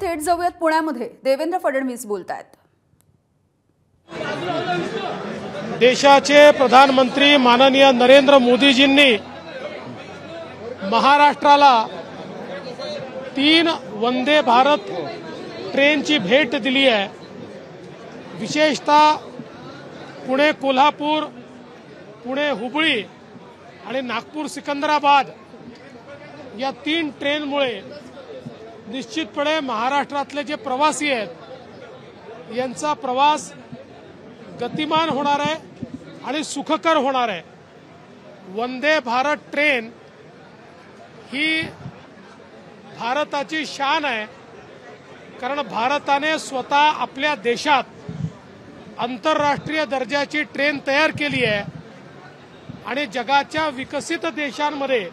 थेट जाऊयात पुण्यामध्ये देवेंद्र फडणवीस बोलतायत। देशाचे प्रधानमंत्री माननीय नरेंद्र मोदीजींनी महाराष्ट्राला 3 वंदे भारत ट्रेनची भेट दिली आहे। विशेषतः पुणे कोल्हापूर, पुणे हुबळी आणि नागपूर सिकंदराबाद या 3 ट्रेनमुळे निश्चितपणे महाराष्ट्रातले जे प्रवासी आहेत यांचा प्रवास गतिमान होणार आहे आणि सुखकर होणार आहे। वंदे भारत ट्रेन ही भारताची शान आहे, कारण भारताने स्वतः आपल्या देशात आंतरराष्ट्रीय दर्जाची ट्रेन तयार केली आहे आणि जगाच्या विकसित देशांमध्ये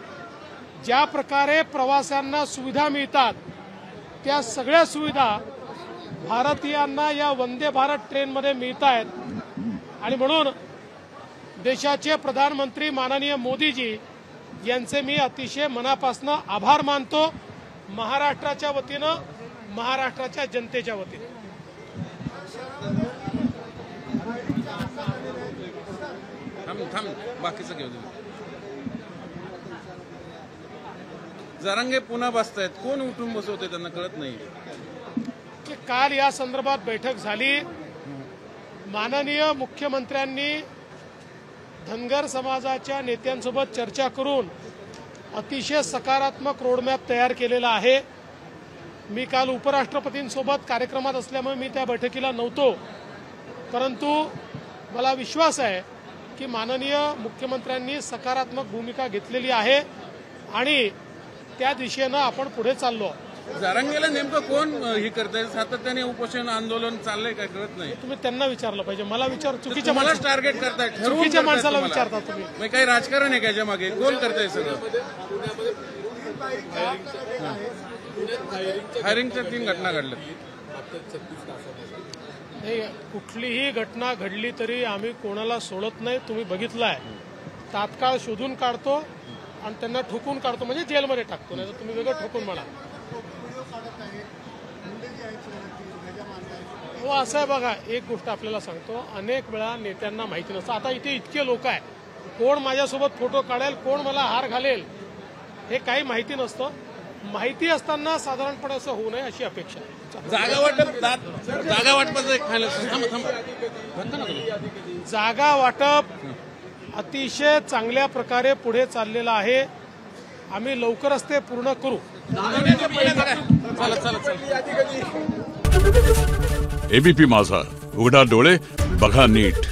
ज्या प्रकारे प्रवाशांना सुविधा मिळतात त्या सगळ्या सुविधा भारतीयांना या वंदे भारत ट्रेनमध्ये मिळत आहेत। आणि म्हणून देशाचे प्रधानमंत्री माननीय मोदीजी यांचे मी अतिशय मनापासून आभार मानतो, महाराष्ट्राच्या वतीनं, महाराष्ट्राच्या जनतेच्या वतीनं। बाकीचं घेऊ जरांगे पुन्हा बसतायत, कोण उठून बसवते त्यांना कळत नाही की काल या संदर्भात बैठक झाली। माननीय मुख्यमंत्र्यांनी धनगर समाजाच्या नेत्यांसोबत चर्चा करून अतिशय सकारात्मक रोडमॅप तयार केलेला आहे। मी काल उपराष्ट्रपतींसोबत कार्यक्रमात असल्यामुळे मी त्या बैठकीला नव्हतो, परंतु मला विश्वास आहे की माननीय मुख्यमंत्र्यांनी सकारात्मक भूमिका घेतलेली आहे आणि त्या दिशेनं आपण पुढे चाललो। जरांगेला नेमकं कोण हे करताय? सातत्याने उपोषण आंदोलन चाललंय काय कळत नाही। तुम्ही त्यांना विचारलं पाहिजे, मला चुकीच्या माणसाला टार्गेट करताय, चुकीच्या माणसाला विचारता तुम्ही। मग काही राजकारण आहे त्याच्या मागे? कोण करताय सगळं? फायरिंगच्या 3 घटना घडल्या। नाही, कुठलीही घटना घडली तरी आम्ही कोणाला सोडत नाही। तुम्ही बघितलंय, तात्काळ शोधून काढतो आणि त्यांना ठोकून काढतो, म्हणजे जेलमध्ये टाकतो, नाही तर तुम्ही वेगळं ठोकून म्हणा। हो, असं आहे बघा, एक गोष्ट आपल्याला सांगतो, अनेक वेळा नेत्यांना माहिती नसतं। आता इथे इतके लोक आहे, कोण माझ्यासोबत फोटो काढेल, कोण मला हार घालेल, हे काही माहिती नसतं। माहिती असताना साधारणपणे असं होऊ नये अशी अपेक्षा आहे। जागा वाटपाचं एक जागा वाटप अतिशय चांगल्या प्रकारे पुढे चाललेलं आहे। आम्ही लवकरच ते पूर्ण करू। एबीपी माझा, उघडा डोळे बघा नीट।